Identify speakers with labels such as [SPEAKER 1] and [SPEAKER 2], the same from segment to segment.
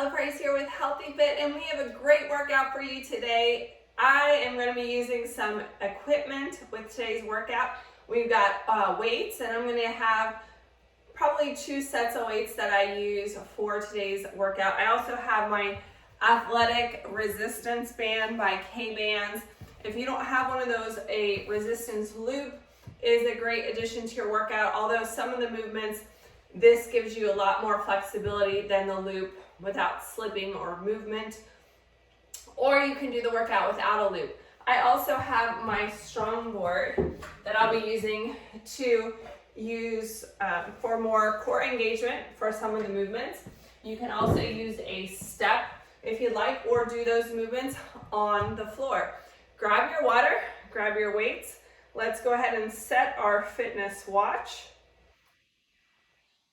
[SPEAKER 1] Price here with Healthy Fit, and we have a great workout for you today. I am going to be using some equipment with today's workout. We've got weights, and I'm going to have probably 2 sets of weights that I use for today's workout. I also have my athletic resistance band by K-bands. If you don't have one of those, a resistance loop is a great addition to your workout, although some of the movements, this gives you a lot more flexibility than the loop without slipping or movement. Or you can do the workout without a loop. I also have my Strongboard that I'll be using to use for more core engagement for some of the movements. You can also use a step if you'd like, or do those movements on the floor. Grab your water, grab your weights. Let's go ahead and set our fitness watch.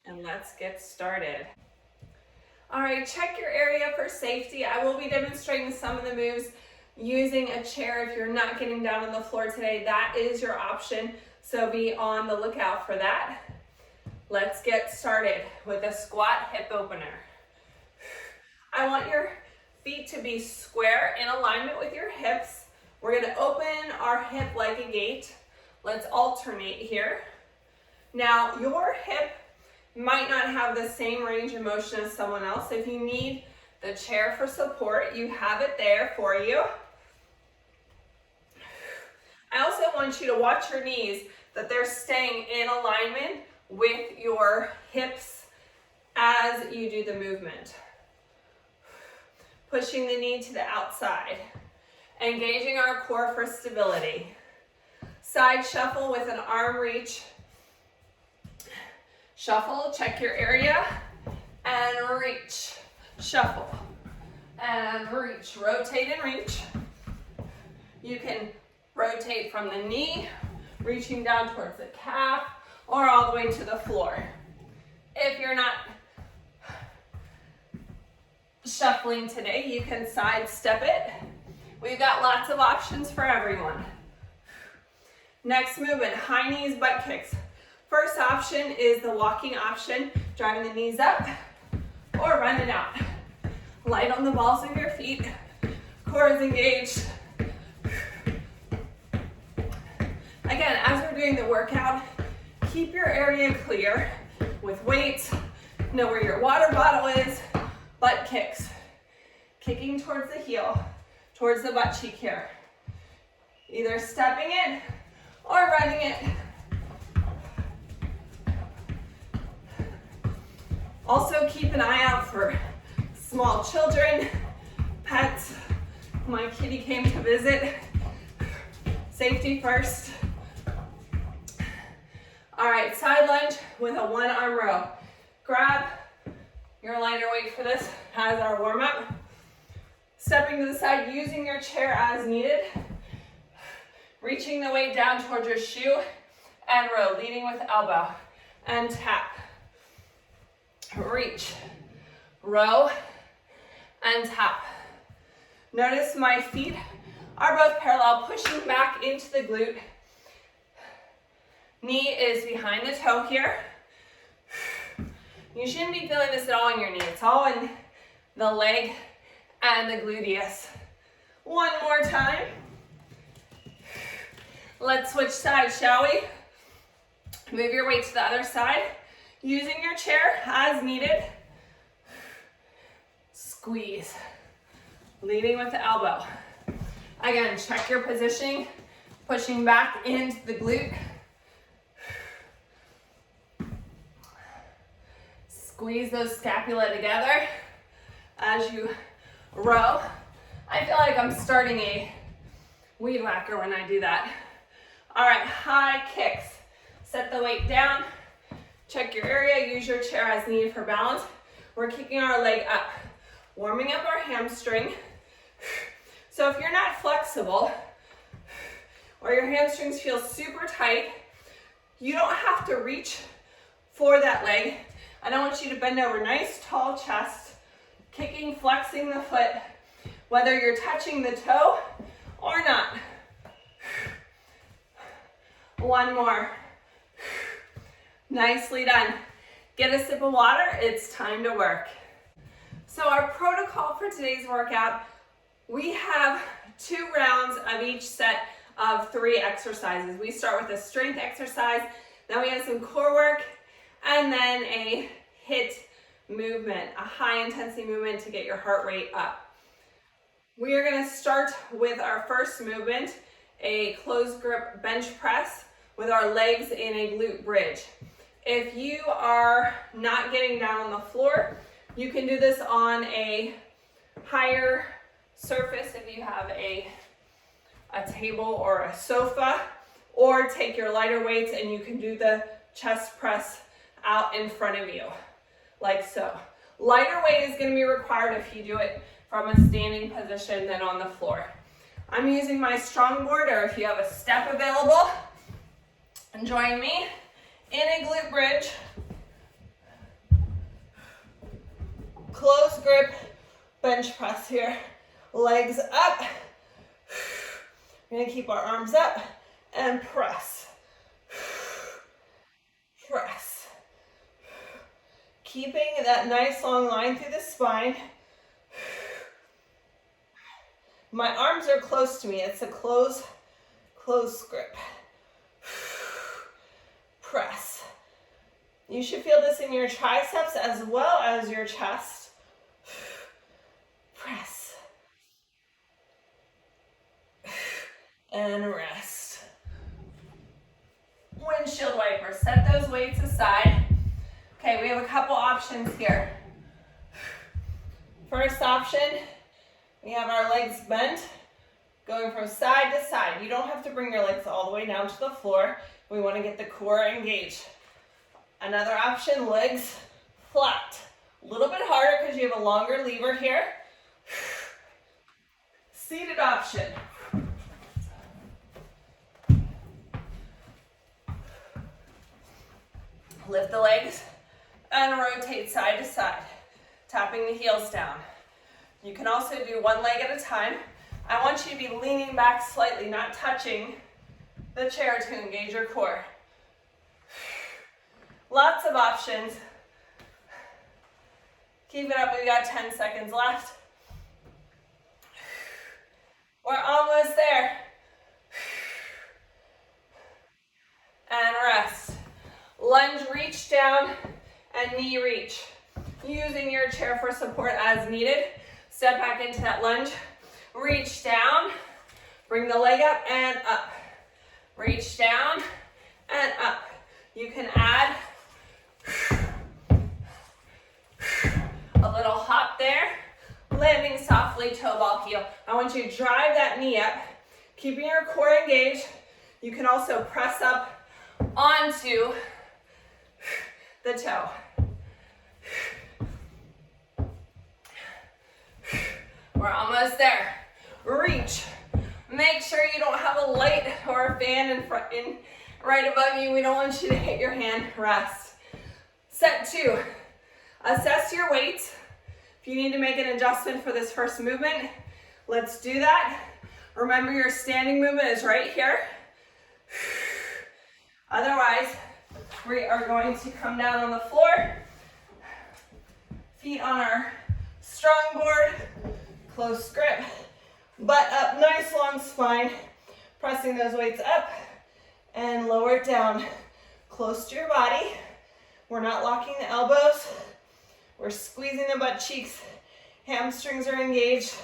[SPEAKER 1] And let's get started. All right, check your area for safety. I will be demonstrating some of the moves using a chair. If you're not getting down on the floor today, that is your option. So be on the lookout for that. Let's get started with a squat hip opener. I want your feet to be square in alignment with your hips. We're gonna open our hip like a gate. Let's alternate here. Now, your hip might not have the same range of motion as someone else. If you need the chair for support, you have it there for you. I also want you to watch your knees, that they're staying in alignment with your hips as you do the movement. Pushing the knee to the outside. Engaging our core for stability. Side shuffle with an arm reach. Shuffle, check your area, and reach. Shuffle, and reach. Rotate and reach. You can rotate from the knee, reaching down towards the calf, or all the way to the floor. If you're not shuffling today, you can sidestep it. We've got lots of options for everyone. Next movement, high knees, butt kicks. First option is the walking option, driving the knees up or running out. Light on the balls of your feet, core is engaged. Again, as we're doing the workout, keep your area clear with weights. Know where your water bottle is, butt kicks. Kicking towards the heel, towards the butt cheek here. Either stepping it or running it. Also keep an eye out for small children, pets. My kitty came to visit. Safety first. All right, side lunge with a 1-arm row. Grab your lighter weight for this as our warm up. Stepping to the side, using your chair as needed. Reaching the weight down towards your shoe and row, leading with elbow and tap. Reach, row, and tap. Notice my feet are both parallel, pushing back into the glute. Knee is behind the toe here. You shouldn't be feeling this at all in your knee. It's all in the leg and the gluteus. One more time. Let's switch sides, shall we? Move your weight to the other side. Using your chair as needed. Squeeze. Leading with the elbow. Again, check your positioning. Pushing back into the glute. Squeeze those scapula together as you row. I feel like I'm starting a weed whacker when I do that. All right, high kicks. Set the weight down. Check your area, use your chair as needed for balance. We're kicking our leg up, warming up our hamstring. So if you're not flexible, or your hamstrings feel super tight, you don't have to reach for that leg. I don't want you to bend over, nice tall chest, kicking, flexing the foot, whether you're touching the toe or not. One more. Nicely done. Get a sip of water, it's time to work. So So our protocol for today's workout, we have 2 rounds of each set of 3 exercises. We start with a strength exercise, then we have some core work, and then a HIIT movement, a high intensity movement to get your heart rate up. We are going to start with our first movement, a closed grip bench press with our legs in a glute bridge. If you are not getting down on the floor, you can do this on a higher surface if you have a table or a sofa, or take your lighter weights and you can do the chest press out in front of you, like so. Lighter weight is going to be required if you do it from a standing position than on the floor. I'm using my Strongboard, or if you have a step available, and join me in a glute bridge. Close grip bench press here. Legs up. We're going to keep our arms up and press. Press. Keeping that nice long line through the spine. My arms are close to me. It's a close grip. Press. You should feel this in your triceps as well as your chest. Press. And rest. Windshield wiper. Set those weights aside. Okay, we have a couple options here. First option, we have our legs bent, going from side to side. You don't have to bring your legs all the way down to the floor. We want to get the core engaged. Another option, legs flat. A little bit harder because you have a longer lever here. Seated option. Lift the legs and rotate side to side, tapping the heels down. You can also do one leg at a time. I want you to be leaning back slightly, not touching the chair to engage your core. Lots of options. Keep it up, we've got 10 seconds left. We're almost there. And rest. Lunge, reach down, and knee reach. Using your chair for support as needed. Step back into that lunge. Reach down. Bring the leg up and up. Reach down and up. You can add a little hop there. Landing softly, toe ball heel. I want you to drive that knee up, keeping your core engaged. You can also press up onto the toe. We're almost there. Reach. Make sure you don't have a light or a fan right above you. We don't want you to hit your hand. Rest. Set 2. Assess your weight. If you need to make an adjustment for this first movement, let's do that. Remember, your standing movement is right here. Otherwise, we are going to come down on the floor. Feet on our Strongboard. Close grip. Butt up, nice long spine. Pressing those weights up and lower it down. Close to your body. We're not locking the elbows. We're squeezing the butt cheeks. Hamstrings are engaged.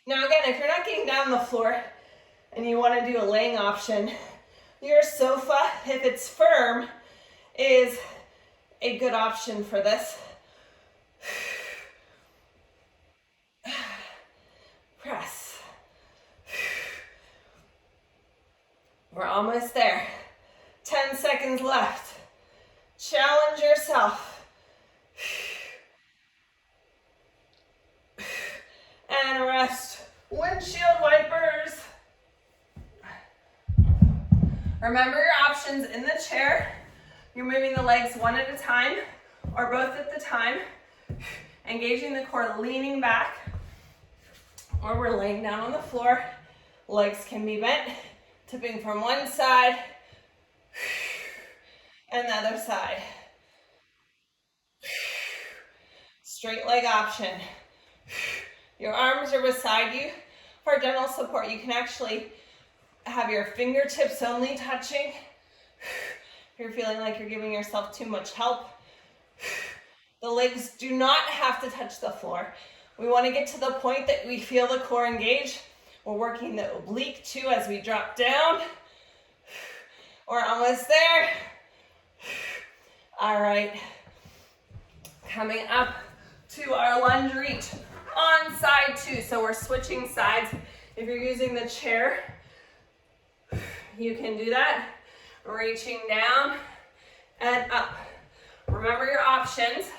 [SPEAKER 1] Now again, if you're not getting down on the floor and you want to do a laying option, your sofa, if it's firm, is a good option for this. Press. We're almost there. 10 seconds left. Challenge yourself. And rest. Windshield wipers. Remember your options in the chair. You're moving the legs one at a time or both at the time. Engaging the core, leaning back. Or we're laying down on the floor. Legs can be bent, tipping from one side and the other side. straight leg option. Your arms are beside you. For gentle support, you can actually have your fingertips only touching. If you're feeling like you're giving yourself too much help. The legs do not have to touch the floor. We want to get to the point that we feel the core engage. We're working the oblique too as we drop down. We're almost there. All right. Coming up to our lunge reach on side two. So we're switching sides. If you're using the chair, you can do that. Reaching down and up. Remember your options.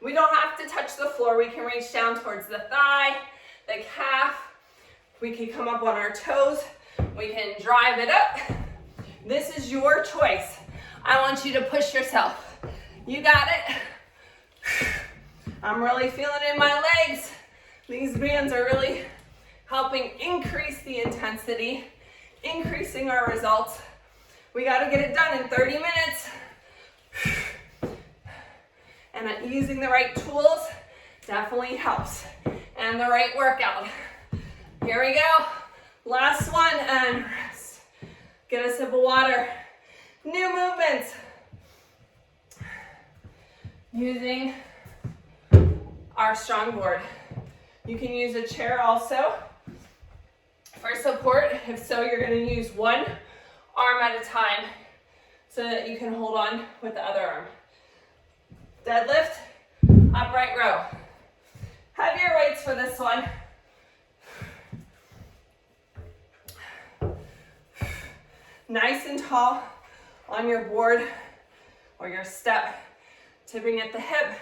[SPEAKER 1] We don't have to touch the floor. We can reach down towards the thigh, the calf. We can come up on our toes. We can drive it up. This is your choice. I want you to push yourself. You got it. I'm really feeling it in my legs. These bands are really helping increase the intensity, increasing our results. We got to get it done in 30 minutes. And using the right tools definitely helps. And the right workout. Here we go. Last one and rest. Get a sip of water. New movements. Using our Strongboard. You can use a chair also for support. If so, you're going to use one arm at a time so that you can hold on with the other arm. Deadlift, upright row. Heavier weights for this one. Nice and tall on your board or your step, tipping at the hip.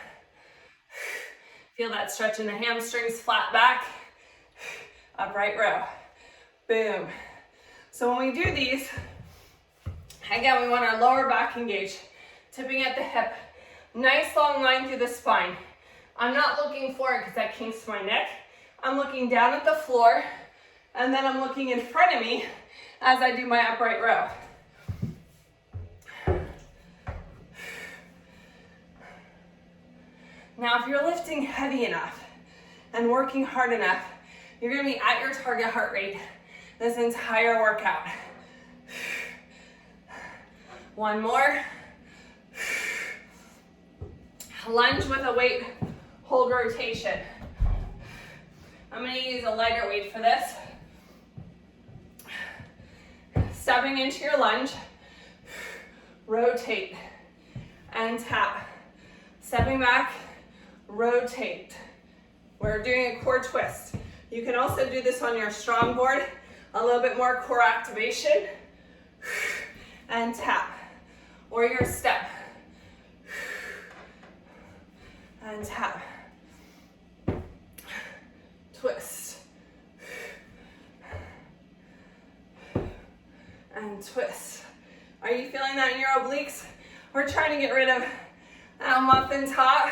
[SPEAKER 1] Feel that stretch in the hamstrings, flat back, upright row. Boom. So when we do these, again, we want our lower back engaged, tipping at the hip. Nice long line through the spine. I'm not looking forward because that kinks my neck. I'm looking down at the floor, and then I'm looking in front of me as I do my upright row. Now, if you're lifting heavy enough and working hard enough, you're going to be at your target heart rate this entire workout. One more. Lunge with a weight, hold rotation. I'm going to use a lighter weight for this. Stepping into your lunge, rotate and tap. Stepping back, rotate. We're doing a core twist. You can also do this on your Strongboard, a little bit more core activation, and tap, or your step. And tap, twist, and twist. Are you feeling that in your obliques? We're trying to get rid of that muffin top.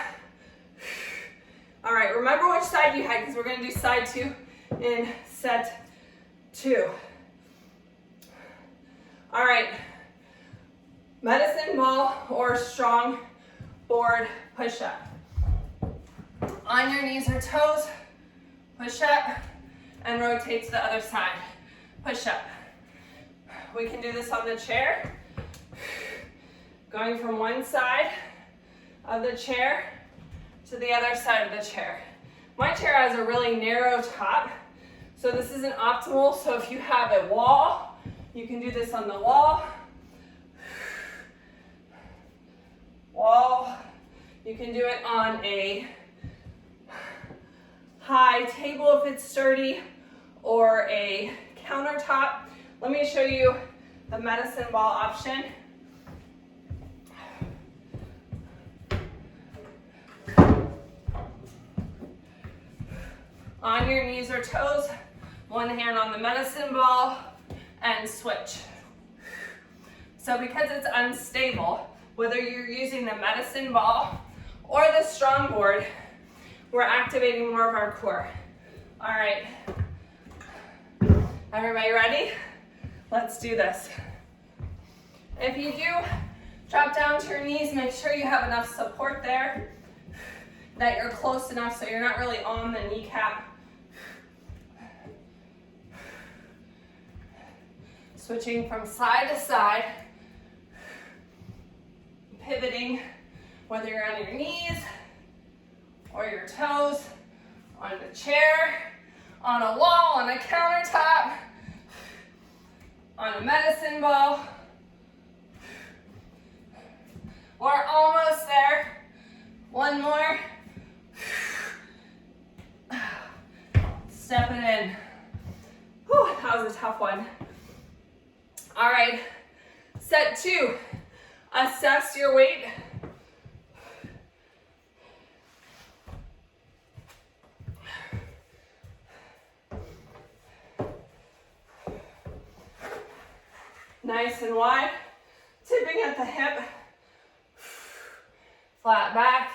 [SPEAKER 1] All right, remember which side you had because we're going to do side two in set two. All right, medicine ball or strong board push-up. On your knees or toes, push up and rotate to the other side. Push up. We can do this on the chair. Going from one side of the chair to the other side of the chair. My chair has a really narrow top, so this isn't optimal. So if you have a wall, you can do this on the wall. Wall. You can do it on a high table if it's sturdy, or a countertop. Let me show you the medicine ball option. On your knees or toes, one hand on the medicine ball, and switch. So because it's unstable, whether you're using the medicine ball or the Strongboard, we're activating more of our core. All right, everybody ready? Let's do this. If you do, drop down to your knees, make sure you have enough support there. that you're close enough so you're not really on the kneecap. Switching from side to side, pivoting, whether you're on your knees or your toes, on the chair, on a wall, on a countertop, on a medicine ball. We're almost there. One more. Step it in. Whew, that was a tough one. All right, set 2. Assess your weight. Nice and wide, tipping at the hip, flat back,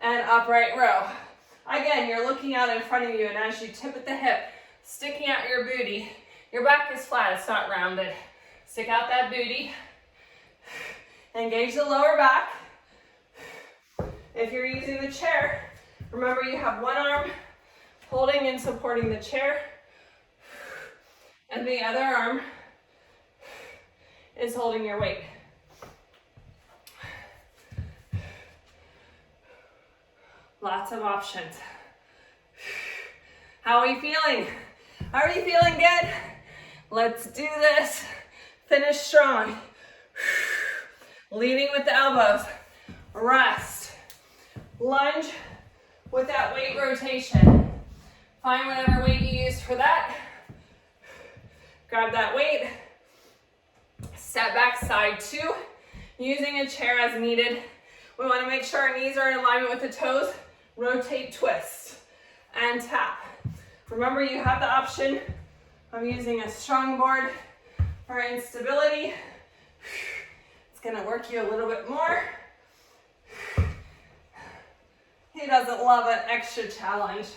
[SPEAKER 1] and upright row. Again, you're looking out in front of you, and as you tip at the hip, sticking out your booty, your back is flat, it's not rounded. Stick out that booty, engage the lower back. If you're using the chair, remember you have one arm holding and supporting the chair, and the other arm is holding your weight. Lots of options. How are you feeling? Are you feeling good? Let's do this. Finish strong. Leading with the elbows. Rest. Lunge with that weight rotation. Find whatever weight you use for that. Grab that weight. Step back, side 2, using a chair as needed. We want to make sure our knees are in alignment with the toes. Rotate, twist, and tap. Remember, you have the option of using a Strongboard for instability. It's going to work you a little bit more. Who doesn't love an extra challenge?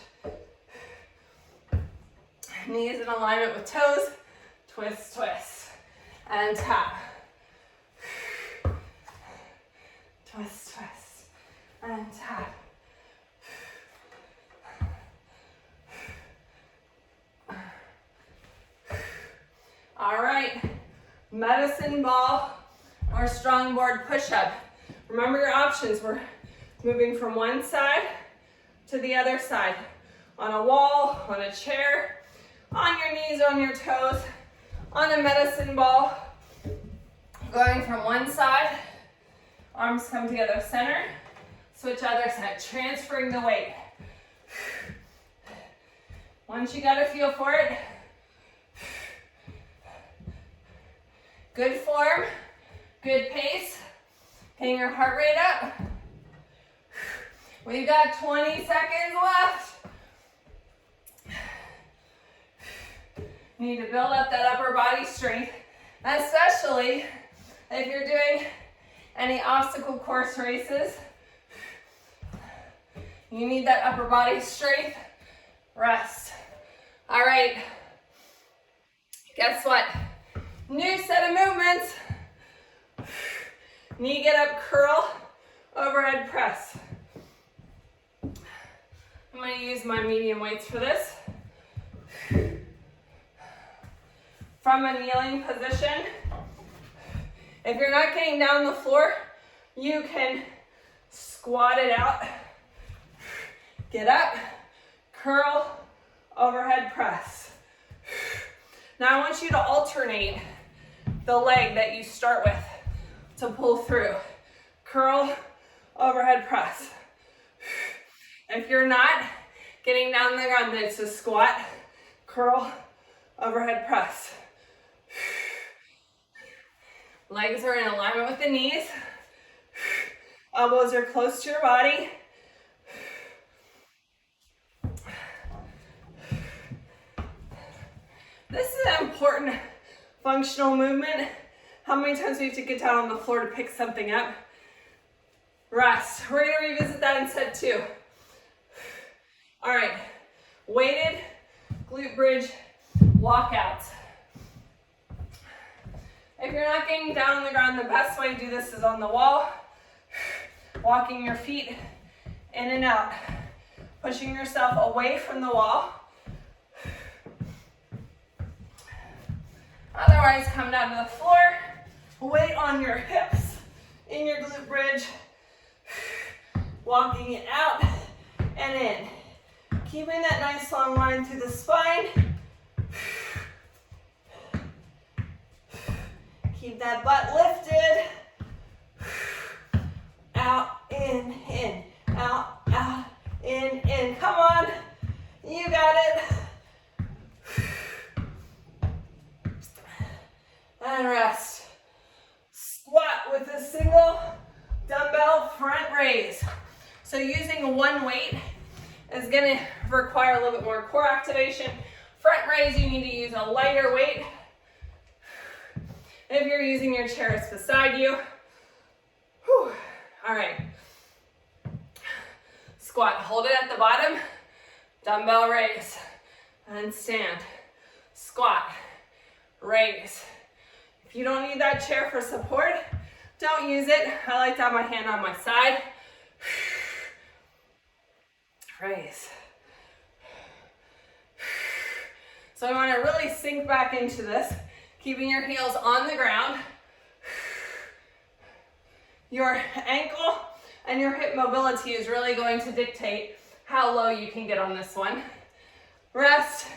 [SPEAKER 1] Knees in alignment with toes. Twist, twist. And tap. Twist, twist, and tap. All right, medicine ball or Strongboard push-up. Remember your options. We're moving from one side to the other side. On a wall, on a chair, on your knees, on your toes. On a medicine ball, going from one side, arms come together center, switch other side, transferring the weight. Once you got a feel for it, good form, good pace, getting your heart rate up. We've got 20 seconds left. You need to build up that upper body strength, especially if you're doing any obstacle course races. You need that upper body strength. Rest. All right. Guess what? New set of movements. Knee get up, curl, overhead press. I'm going to use my medium weights for this. From a kneeling position, if you're not getting down the floor, you can squat it out. Get up, curl, overhead press. Now I want you to alternate the leg that you start with to pull through. Curl, overhead press. If you're not getting down the ground, then it's a squat, curl, overhead press. Legs are in alignment with the knees. Elbows are close to your body. This is an important functional movement. How many times do we have to get down on the floor to pick something up? Rest. We're going to revisit that in set 2. All right. Weighted glute bridge walkouts. If you're not getting down on the ground, the best way to do this is on the wall. Walking your feet in and out. Pushing yourself away from the wall. Otherwise, come down to the floor. Weight on your hips, in your glute bridge. Walking it out and in. Keeping that nice long line through the spine. Keep that butt lifted. Out, in, out, in. Come on, you got it. And rest. Squat with a single dumbbell front raise. So using one weight is going to require a little bit more core activation. Front raise, you need to use a lighter weight. If you're using your chair, it's beside you. Whew. All right. Squat, hold it at the bottom. Dumbbell raise and stand. Squat, raise. If you don't need that chair for support, don't use it. I like to have my hand on my side. Raise. So I want to really sink back into this, keeping your heels on the ground. Your ankle and your hip mobility is really going to dictate how low you can get on this one. Rest.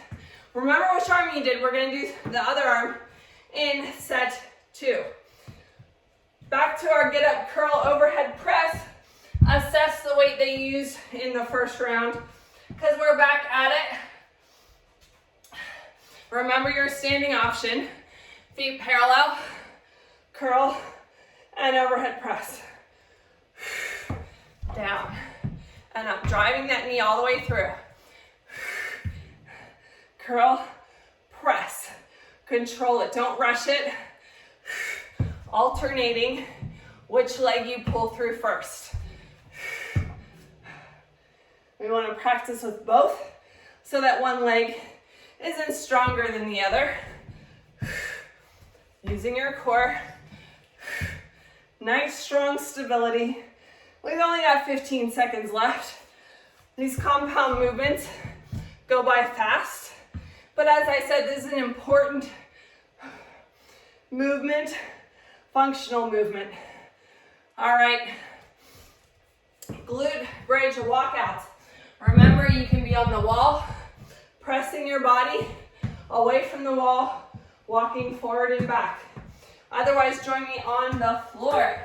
[SPEAKER 1] Remember which arm you did. We're going to do the other arm in set 2. Back to our get up curl overhead press. Assess the weight they used in the first round because we're back at it. Remember your standing option. Feet parallel, curl, and overhead press. Down and up, driving that knee all the way through. Curl, press, control it, don't rush it. Alternating which leg you pull through first. We want to practice with both so that one leg isn't stronger than the other. Using your core. Nice strong stability. We've only got 15 seconds left. These compound movements go by fast, but as I said, this is an important movement, functional movement. All right, glute bridge walkouts. Remember, you can be on the wall, pressing your body away from the wall, walking forward and back. Otherwise, join me on the floor.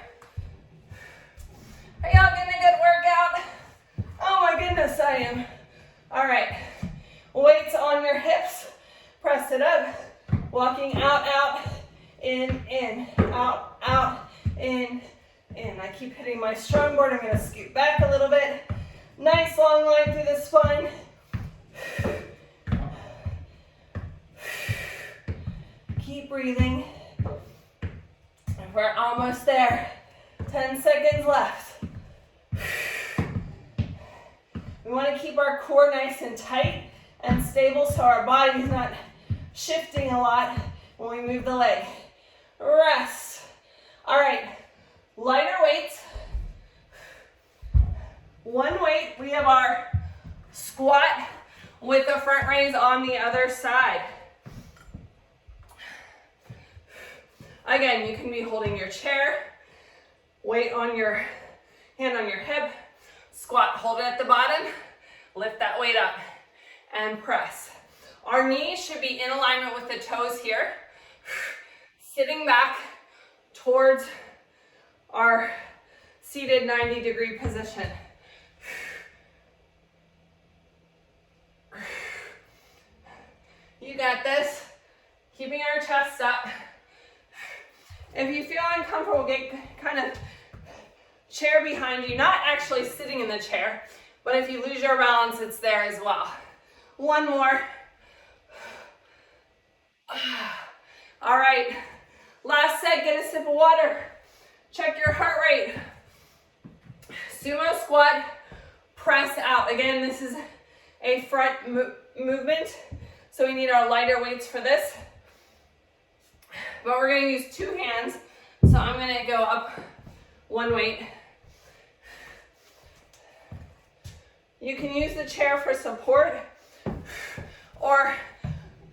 [SPEAKER 1] Are y'all getting a good workout? Oh my goodness, I am. All right, weights on your hips, press it up, walking out, in, out, in. I keep hitting my Strongboard. I'm gonna scoot back a little bit. Nice long line through the spine. Keep breathing. And we're almost there. 10 seconds left. We want to keep our core nice and tight and stable so our body's not shifting a lot when we move the leg. Rest. All right, lighter weights. One weight, we have our squat with the front raise on the other side. Again, you can be holding your chair, weight on your hand on your hip, squat, hold it at the bottom, lift that weight up, and press. Our knees should be in alignment with the toes here, sitting back towards our seated 90-degree position. You got this. Keeping our chest up. If you feel uncomfortable, get kind of chair behind you, not actually sitting in the chair, but if you lose your balance, it's there as well. One more. All right, last set, get a sip of water. Check your heart rate. Sumo squat, press out. Again, this is a front movement, so we need our lighter weights for this. But we're going to use two hands, so I'm going to go up one weight. You can use the chair for support or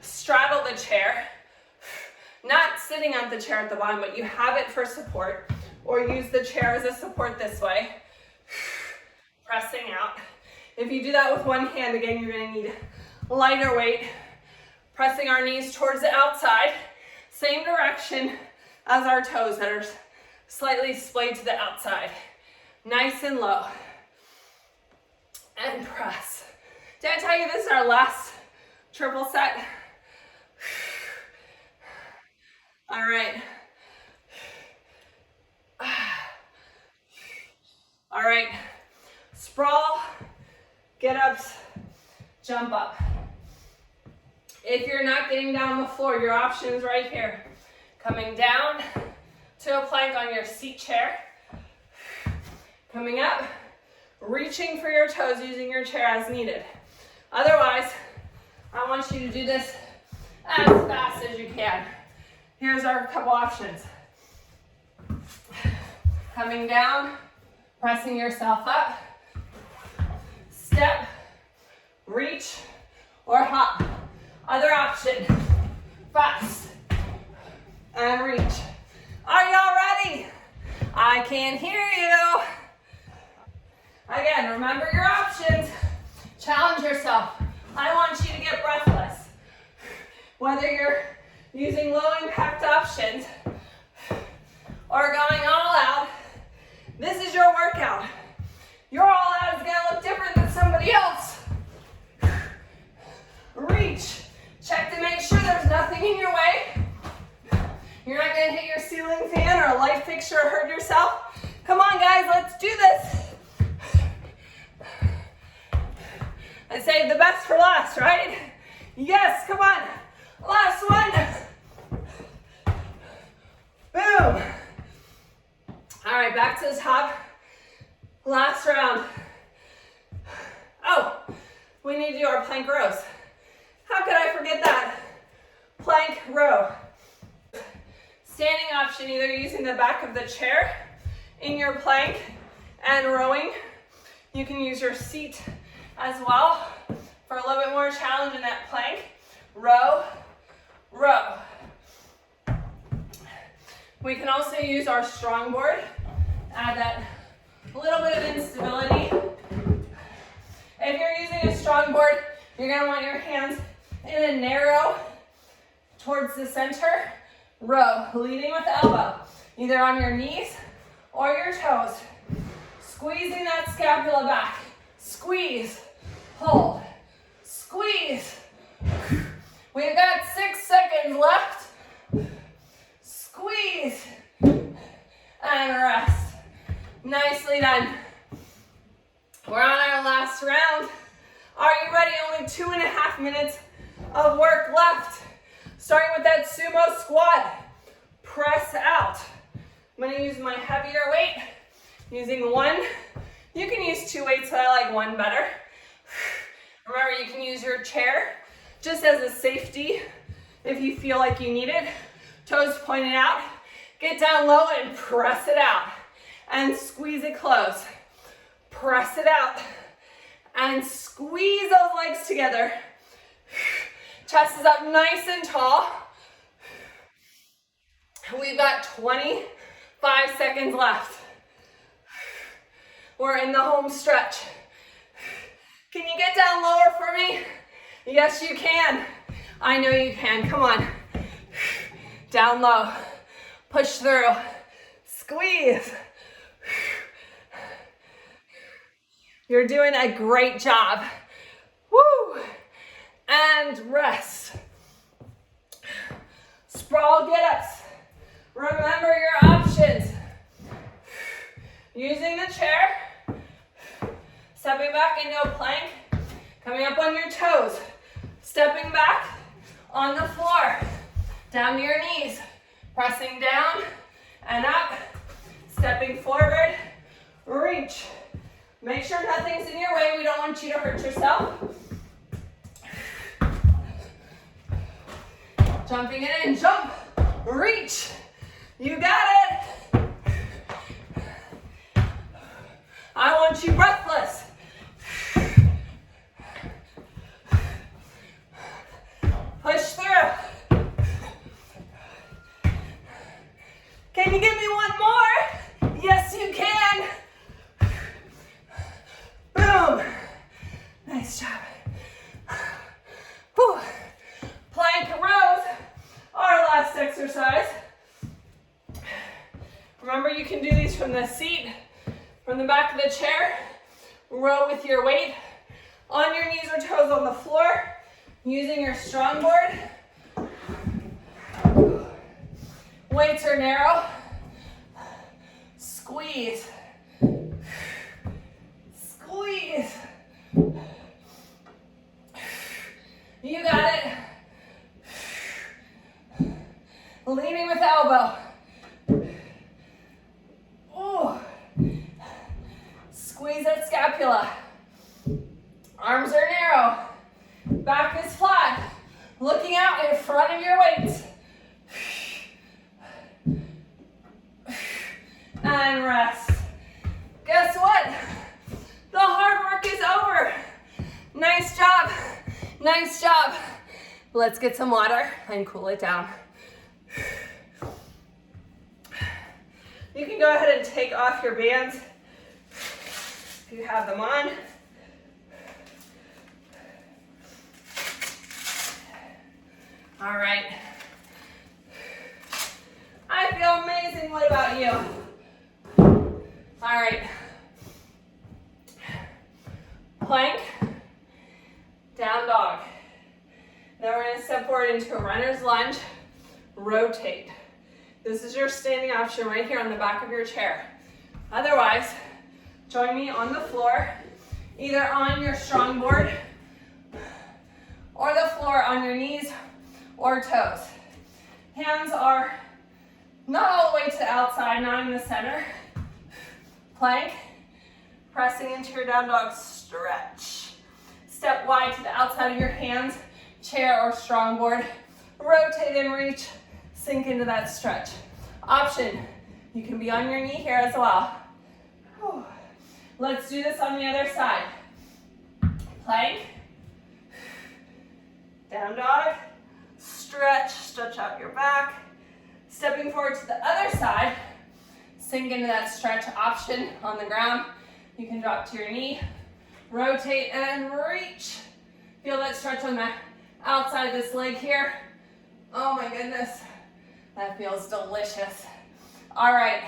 [SPEAKER 1] straddle the chair. Not sitting on the chair at the bottom, but you have it for support, or use the chair as a support this way. Pressing out. If you do that with one hand, again, you're going to need lighter weight. Pressing our knees towards the outside. Same direction as our toes that are slightly splayed to the outside. Nice and low. And press. Did I tell you this is our last triple set? All right. All right. Sprawl, get ups, jump up. If you're not getting down on the floor, your option is right here. Coming down to a plank on your seat chair. Coming up, reaching for your toes using your chair as needed. Otherwise, I want you to do this as fast as you can. Here's our couple options. Coming down, pressing yourself up. Step, reach, or hop. Other option, fast, and reach. Are y'all ready? I can't hear you. Again, remember your options. Challenge yourself. I want you to get breathless. Whether you're using low impact options or going all out, this is your workout. Your all out is gonna look different than somebody else. Reach. Check to make sure there's nothing in your way. You're not gonna hit your ceiling fan or a light fixture or hurt yourself. Come on guys, let's do this. I saved the best for last, right? Yes, come on. Last one. Boom. All right, back to the top. Last round. Oh, we need to do our plank rows. How could I forget that? Plank row. Standing option, either using the back of the chair in your plank and rowing. You can use your seat as well for a little bit more challenge in that plank. Row, row. We can also use our Strongboard, add that little bit of instability. If you're using a Strongboard, you're gonna want your hands in a narrow towards the center row, leading with the elbow, either on your knees or your toes. Squeezing that scapula back. Squeeze, hold, squeeze. We've got 6 seconds left. Squeeze, and rest. Nicely done. We're on our last round. Are you ready? Only 2.5 minutes of work left. Starting with that sumo squat. Press out. I'm gonna use my heavier weight. Using one. You can use 2 weights, but I like one better. Remember, you can use your chair just as a safety if you feel like you need it. Toes pointed out. Get down low and press it out. And squeeze it close. Press it out. And squeeze those legs together. Chest is up nice and tall. We've got 25 seconds left. We're in the home stretch. Can you get down lower for me? Yes, you can. I know you can. Come on. Down low. Push through. Squeeze. You're doing a great job. Woo! And rest. Sprawl get-ups. Remember your options. Using the chair. Stepping back into a plank. Coming up on your toes. Stepping back on the floor. Down to your knees. Pressing down and up. Stepping forward. Reach. Make sure nothing's in your way. We don't want you to hurt yourself. Jumping in and jump. Reach. You got it. I want you breathless. from the seat, from the back of the chair. Row with your weight on your knees or toes on the floor, using your Strongboard. Weights are narrow. Squeeze. Squeeze. You got it. Leaning with elbow. Oh. Squeeze that scapula. Arms are narrow. Back is flat. Looking out in front of your weights. And rest. Guess what? The hard work is over. Nice job. Nice job. Let's get some water and cool it down. You can go ahead and take off your bands if you have them on. All right. I feel amazing. What about you? All right. Plank, down dog. Now we're going to step forward into a runner's lunge, rotate. This is your standing option right here on the back of your chair. Otherwise, join me on the floor, either on your Strongboard or the floor on your knees or toes. Hands are not all the way to the outside, not in the center. Plank, pressing into your down dog, stretch. Step wide to the outside of your hands, chair or Strongboard. Rotate and reach, sink into that stretch. Option, you can be on your knee here as well. Whew. Let's do this on the other side. Plank, down dog, stretch out your back. Stepping forward to the other side, sink into that stretch. Option on the ground. You can drop to your knee, rotate and reach. Feel that stretch on the outside of this leg here. Oh my goodness, that feels delicious. All right,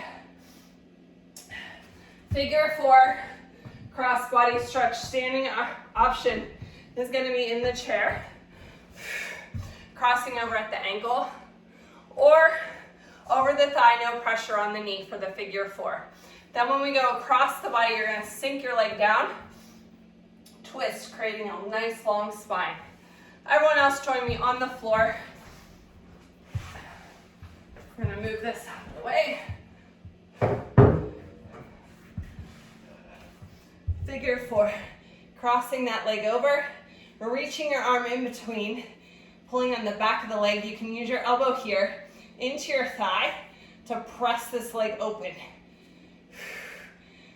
[SPEAKER 1] figure 4, cross body stretch. Standing option is going to be in the chair, crossing over at the ankle, or over the thigh, no pressure on the knee for the figure 4. Then when we go across the body, you're going to sink your leg down, twist, creating a nice long spine. Everyone else join me on the floor. We're going to move this out of the way. Figure 4, crossing that leg over, reaching your arm in between, pulling on the back of the leg. You can use your elbow here into your thigh to press this leg open.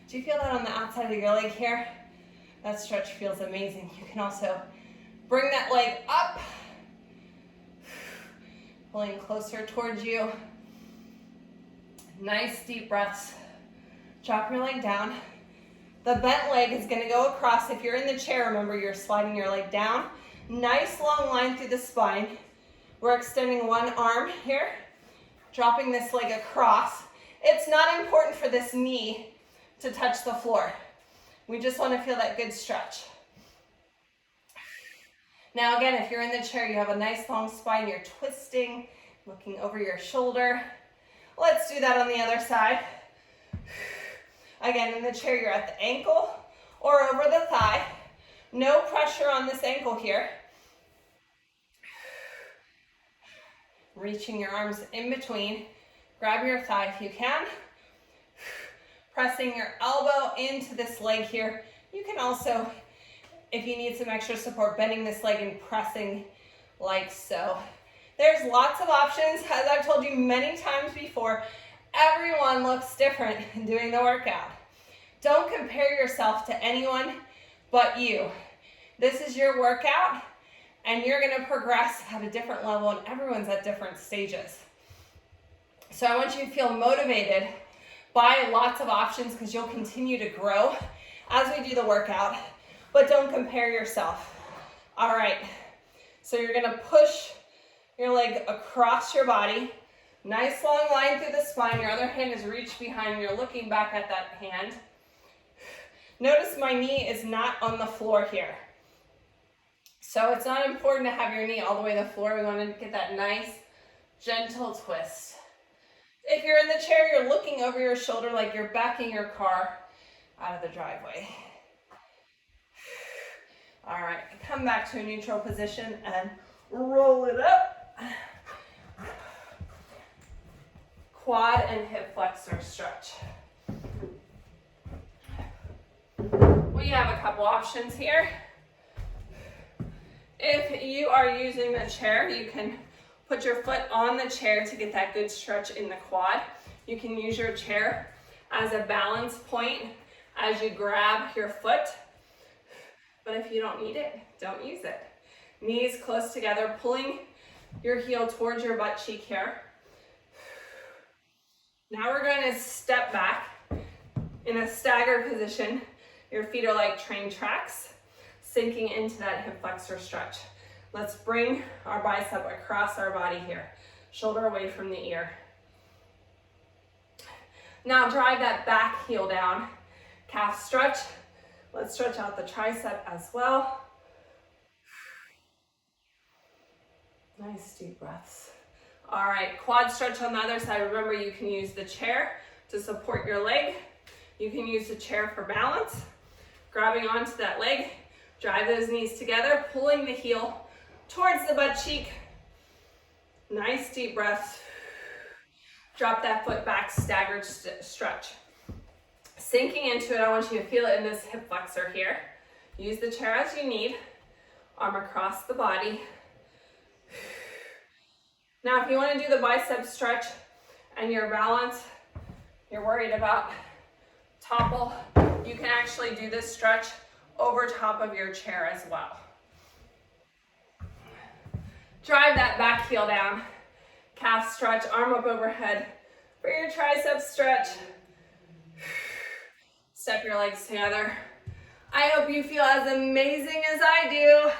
[SPEAKER 1] Do you feel that on the outside of your leg here? That stretch feels amazing. You can also bring that leg up, pulling closer towards you. Nice deep breaths. Drop your leg down. The bent leg is going to go across. If you're in the chair, remember you're sliding your leg down. Nice long line through the spine. We're extending one arm here, dropping this leg across. It's not important for this knee to touch the floor. We just want to feel that good stretch. Now again, if you're in the chair, you have a nice long spine, you're twisting, looking over your shoulder. Let's do that on the other side. Again, in the chair, you're at the ankle or over the thigh. No pressure on this ankle here. Reaching your arms in between. Grab your thigh if you can. Pressing your elbow into this leg here. You can also, if you need some extra support, bending this leg and pressing like so. There's lots of options. As I've told you many times before, everyone looks different in doing the workout. Don't compare yourself to anyone but you. This is your workout, and you're going to progress at a different level, and everyone's at different stages. So I want you to feel motivated by lots of options because you'll continue to grow as we do the workout, but don't compare yourself. All right, so you're going to push your leg across your body, Nice long line through the spine. Your other hand is reached behind. You're looking back at that hand. Notice my knee is not on the floor here. So it's not important to have your knee all the way to the floor. We want to get that nice, gentle twist. If you're in the chair, you're looking over your shoulder like you're backing your car out of the driveway. All right, come back to a neutral position and roll it up. Quad and hip flexor stretch. We have a couple options here. If you are using the chair, you can put your foot on the chair to get that good stretch in the quad. You can use your chair as a balance point as you grab your foot. But if you don't need it, don't use it. Knees close together, pulling your heel towards your butt cheek here. Now we're going to step back in a staggered position. Your feet are like train tracks, sinking into that hip flexor stretch. Let's bring our bicep across our body here, shoulder away from the ear. Now drive that back heel down, calf stretch. Let's stretch out the tricep as well. Nice deep breaths. All right, quad stretch on the other side. Remember, you can use the chair to support your leg. You can use the chair for balance. Grabbing onto that leg, drive those knees together, pulling the heel towards the butt cheek. Nice deep breaths. Drop that foot back, staggered stretch. Sinking into it, I want you to feel it in this hip flexor here. Use the chair as you need. Arm across the body. Now, if you want to do the bicep stretch and your balance, you're worried about topple, you can actually do this stretch over top of your chair as well. Drive that back heel down. Calf stretch, arm up overhead for your tricep stretch. Step your legs together. I hope you feel as amazing as I do.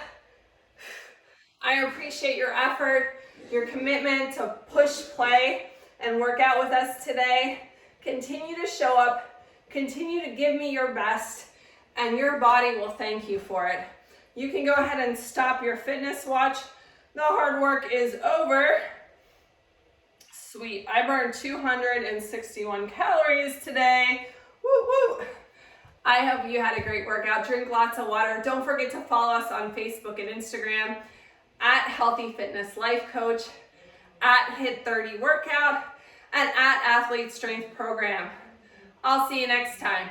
[SPEAKER 1] I appreciate your effort, your commitment to push play and work out with us today. Continue to show up, continue to give me your best, and your body will thank you for it. You can go ahead and stop your fitness watch. The hard work is over. Sweet, I burned 261 calories today. Woo woo. I hope you had a great workout. Drink lots of water. Don't forget to follow us on Facebook and Instagram at Healthy Fitness Life Coach, at Hit 30 Workout, and at Athlete Strength Program. I'll see you next time.